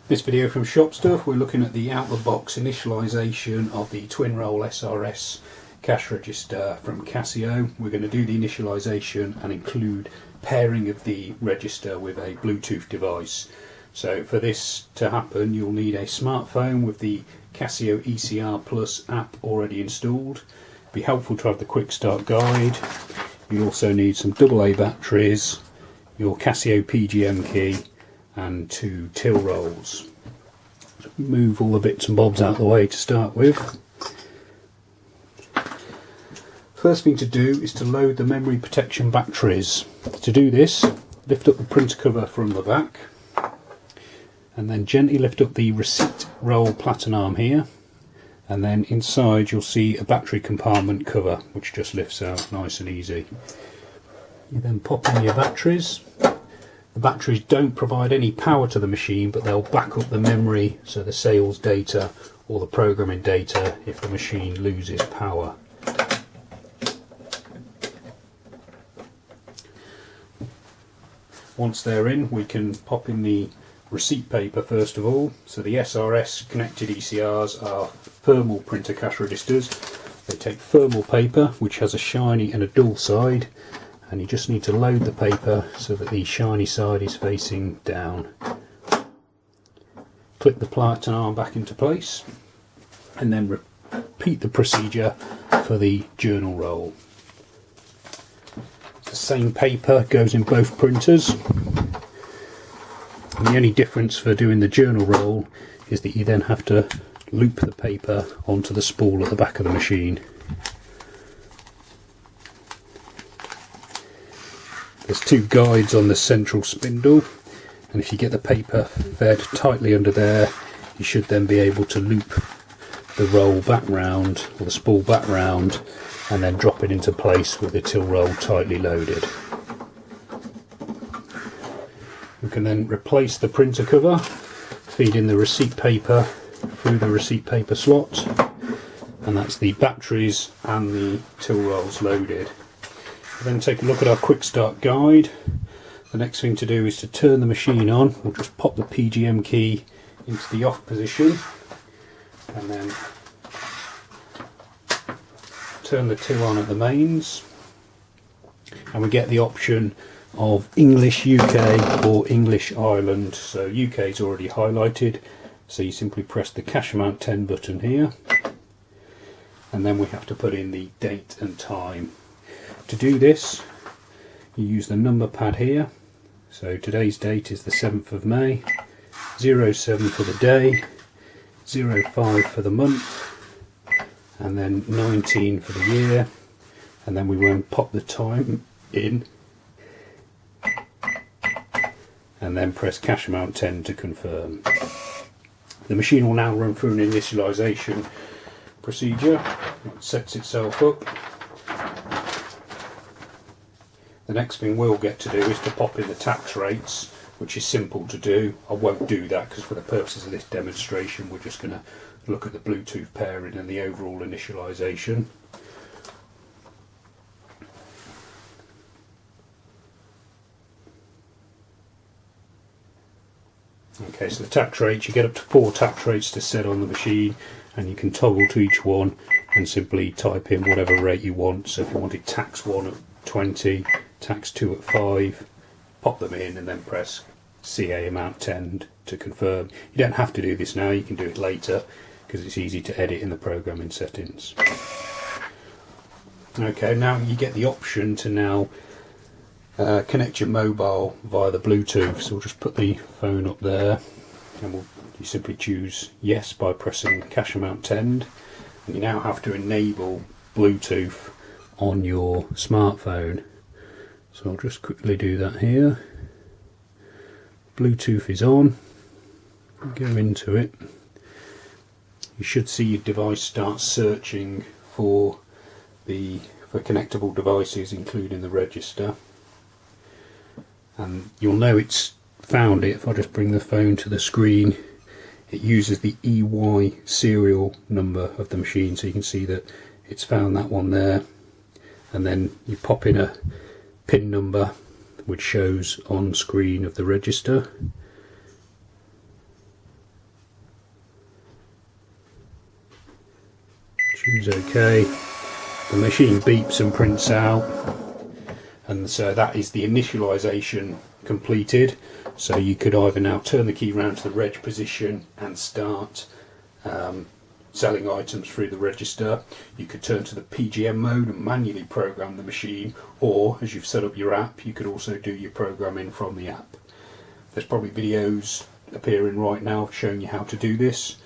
This video from Shop Stuff, we're looking at the out-the-box initialisation of the twin roll SR-S cash register from Casio. We're going to do the initialisation and include pairing of the register with a Bluetooth device. So for this to happen, you'll need a smartphone with the Casio ECR Plus app already installed. It'd be helpful to have the quick start guide. You also need some AA batteries, your Casio PGM key and 2 till rolls. Move all the bits and bobs out of the way to start with. First thing to do is to load the memory protection batteries. To do this, lift up the printer cover from the back and then gently lift up the receipt roll platen arm here, and then inside you'll see a battery compartment cover which just lifts out nice and easy. You then pop in your batteries. The batteries don't provide any power to the machine, but they'll back up the memory, so the sales data or the programming data if the machine loses power. Once they're in, we can pop in the receipt paper first of all. So the SR-S connected ECRs are thermal printer cash registers. They take thermal paper which has a shiny and a dull side, and you just need to load the paper so that the shiny side is facing down. Click the platen arm back into place and then repeat the procedure for the journal roll. The same paper goes in both printers, and the only difference for doing the journal roll is that you then have to loop the paper onto the spool at the back of the machine. There's 2 guides on the central spindle, and if you get the paper fed tightly under there, you should then be able to loop the roll back round, or the spool back round, and then drop it into place with the till roll tightly loaded. You can then replace the printer cover, feed in the receipt paper through the receipt paper slot, and that's the batteries and the till rolls loaded. Then take a look at our quick start guide. The next thing to do is to turn the machine on. We'll just pop the PGM key into the off position and then turn the till on at the mains, and we get the option of English UK or English Ireland. So UK is already highlighted, so you simply press the cash amount 10 button here, and then we have to put in the date and time. To do this, you use the number pad here. So today's date is the 7th of May, 07 for the day, 05 for the month, and then 19 for the year, and then we won't pop the time in, and then press cash amount 10 to confirm. The machine will now run through an initialisation procedure. It sets itself up. The next thing we'll get to do is to pop in the tax rates, which is simple to do. I won't do that because for the purposes of this demonstration we're just going to look at the Bluetooth pairing and the overall initialisation. Okay, so the tax rates, you get up to 4 tax rates to set on the machine, and you can toggle to each one and simply type in whatever rate you want. So if you wanted tax 1 at 20, tax 2 at 5, pop them in and then press CA amount 10 to confirm. You don't have to do this now, you can do it later because it's easy to edit in the programming settings. Okay, now you get the option to now connect your mobile via the Bluetooth. So we'll just put the phone up there, and you simply choose yes by pressing cash amount 10, and you now have to enable Bluetooth on your smartphone. So I'll just quickly do that here. Bluetooth is on. Go into it. You should see your device start searching for connectable devices, including the register. And you'll know it's found it if I just bring the phone to the screen. It uses the EY serial number of the machine, so you can see that it's found that one there. And then you pop in a PIN number which shows on screen of the register, choose OK. The machine beeps and prints out, and so that is the initialization completed. So you could either now turn the key round to the reg position and start selling items through the register. You could turn to the PGM mode and manually program the machine, or as you've set up your app, you could also do your programming from the app. There's probably videos appearing right now showing you how to do this,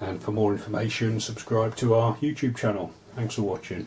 and for more information subscribe to our YouTube channel. Thanks for watching.